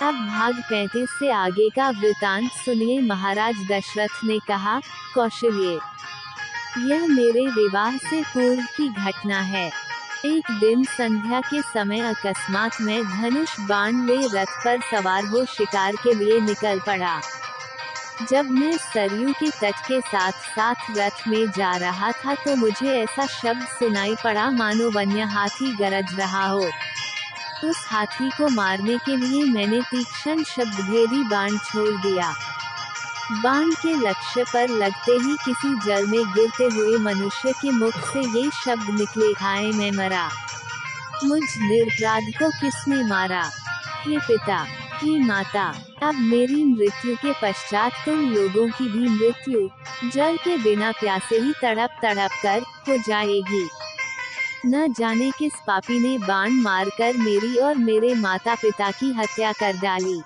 अब भाग 35 से आगे का वृतांत सुनिए। महाराज दशरथ ने कहा, कौशल्य, यह मेरे विवाह से पूर्व की घटना है। एक दिन संध्या के समय अकस्मात मैं धनुष बाण ले रथ पर सवार हो शिकार के लिए निकल पड़ा। जब मैं सरयू के तट के साथ साथ रथ में जा रहा था तो मुझे ऐसा शब्द सुनाई पड़ा मानो वन्य हाथी गरज रहा हो। उस हाथी को मारने के लिए मैंने तीक्ष्ण शब्दभेदी बाण छोड़ दिया। बाण के लक्ष्य पर लगते ही किसी जल में गिरते हुए मनुष्य के मुख से ये शब्द निकले, हाय मैं मरा। मुझ निरपराध को किसने मारा? हे पिता, हे माता, अब मेरी मृत्यु के पश्चात तुम लोगों की भी मृत्यु जल के बिना प्यासे ही तड़प तड़प कर हो जाएगी। न जाने किस पापी ने बाण मारकर मेरी और मेरे माता पिता की हत्या कर डाली।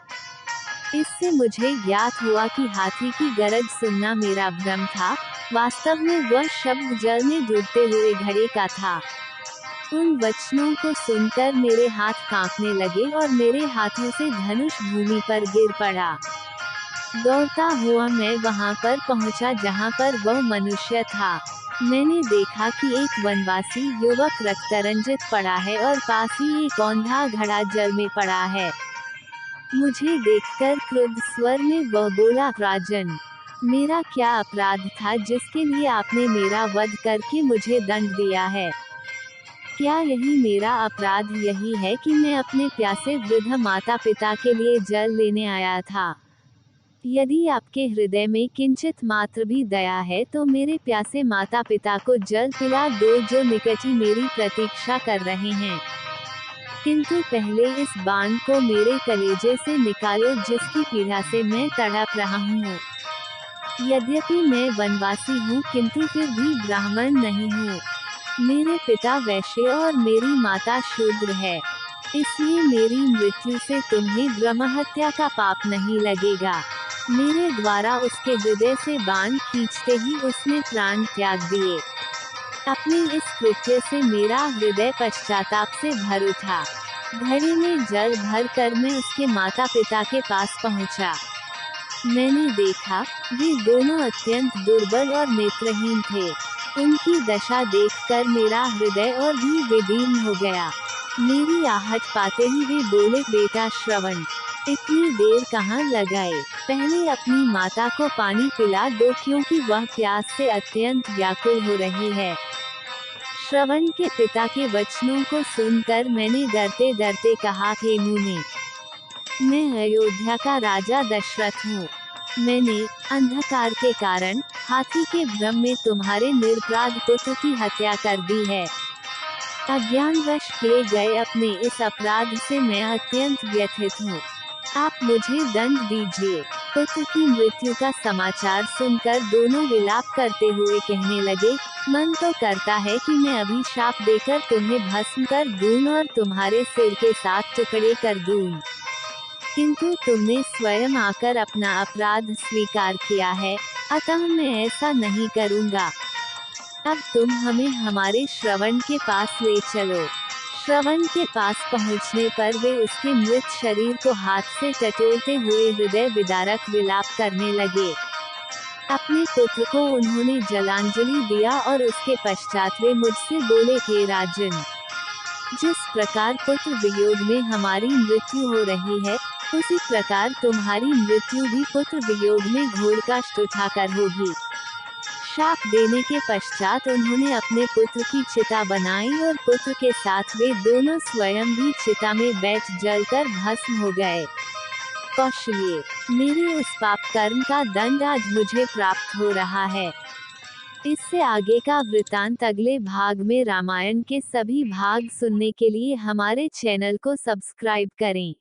इससे मुझे ज्ञात हुआ कि हाथी की गरज सुनना मेरा भ्रम था, वास्तव में वह शब्द जल में डूबते हुए घड़े का था। उन वचनों को सुनकर मेरे हाथ कांपने लगे और मेरे हाथों से धनुष भूमि पर गिर पड़ा। दौड़ता हुआ मैं वहां पर पहुंचा जहां पर वह मनुष्य था। मैंने देखा कि एक वनवासी युवक रक्तरंजित पड़ा है और पास ही एक औंधा घड़ा जल में पड़ा है। मुझे देखकर क्रुद्ध स्वर में वह बोला, राजन, मेरा क्या अपराध था जिसके लिए आपने मेरा वध करके मुझे दंड दिया है? क्या यही मेरा अपराध यही है कि मैं अपने प्यासे वृद्ध माता पिता के लिए जल लेने आया था? यदि आपके हृदय में किंचित मात्र भी दया है तो मेरे प्यासे माता पिता को जल पिला दो जो निकट ही मेरी प्रतीक्षा कर रहे हैं। किंतु पहले इस बाण को मेरे कलेजे से निकालो जिसकी पीड़ा से मैं तड़प रहा हूँ। यद्यपि मैं वनवासी हूँ किंतु फिर भी ब्राह्मण नहीं हूँ। मेरे पिता वैश्य और मेरी माता शूद्र है, इसलिए मेरी मृत्यु से तुम्हें ब्रह्महत्या का पाप नहीं लगेगा। मेरे द्वारा उसके हृदय से बाण खींचते ही उसने प्राण त्याग दिए। अपने इस कृत्य से मेरा हृदय पश्चाताप से भर उठा। घड़े में जल भर कर मैं उसके माता पिता के पास पहुंचा। मैंने देखा, वे दोनों अत्यंत दुर्बल और नेत्रहीन थे। उनकी दशा देखकर मेरा हृदय और भी विदीर्ण हो गया। मेरी आहट पाते ही वे बोले, बेटा श्रवण, इतनी देर कहाँ लगाए? पहले अपनी माता को पानी पिला दो क्योंकि वह प्यास से अत्यंत व्याकुल हो रही है। श्रवण के पिता के वचनों को सुनकर मैंने डरते डरते कहा, हे मुने, मैं अयोध्या का राजा दशरथ हूँ। मैंने अंधकार के कारण हाथी के भ्रम में तुम्हारे निरपराध पुत्र की हत्या कर दी है। अज्ञानवश किए गए अपने इस अपराध से मैं अत्यंत व्यथित हूँ। आप मुझे दंड दीजिए। पुत्र की मृत्यु का समाचार सुनकर दोनों विलाप करते हुए कहने लगे, मन तो करता है कि मैं अभी शाप देकर तुम्हें भस्म कर दूं और तुम्हारे सिर के साथ टुकड़े कर दूं। किंतु तुमने स्वयं आकर अपना अपराध स्वीकार किया है, अतः मैं ऐसा नहीं करूँगा। अब तुम हमें हमारे श्रवण के पास ले चलो। श्रवण के पास पहुंचने पर वे उसके मृत शरीर को हाथ से टटोलते हुए हृदय विदारक विलाप करने लगे। अपने पुत्र को उन्होंने जलांजलि दिया और उसके पश्चात वे मुझसे बोले, हे राजन, जिस प्रकार पुत्र वियोग में हमारी मृत्यु हो रही है, उसी प्रकार तुम्हारी मृत्यु भी पुत्र वियोग में घोर कष्ट उठाकर होगी। शाप देने के पश्चात उन्होंने अपने पुत्र की चिता बनाई और पुत्र के साथ वे दोनों स्वयं भी चिता में बैठ जलकर भस्म हो गए। कौशल्य, मेरे उस पाप कर्म का दंड आज मुझे प्राप्त हो रहा है। इससे आगे का वृतांत अगले भाग में। रामायण के सभी भाग सुनने के लिए हमारे चैनल को सब्सक्राइब करें।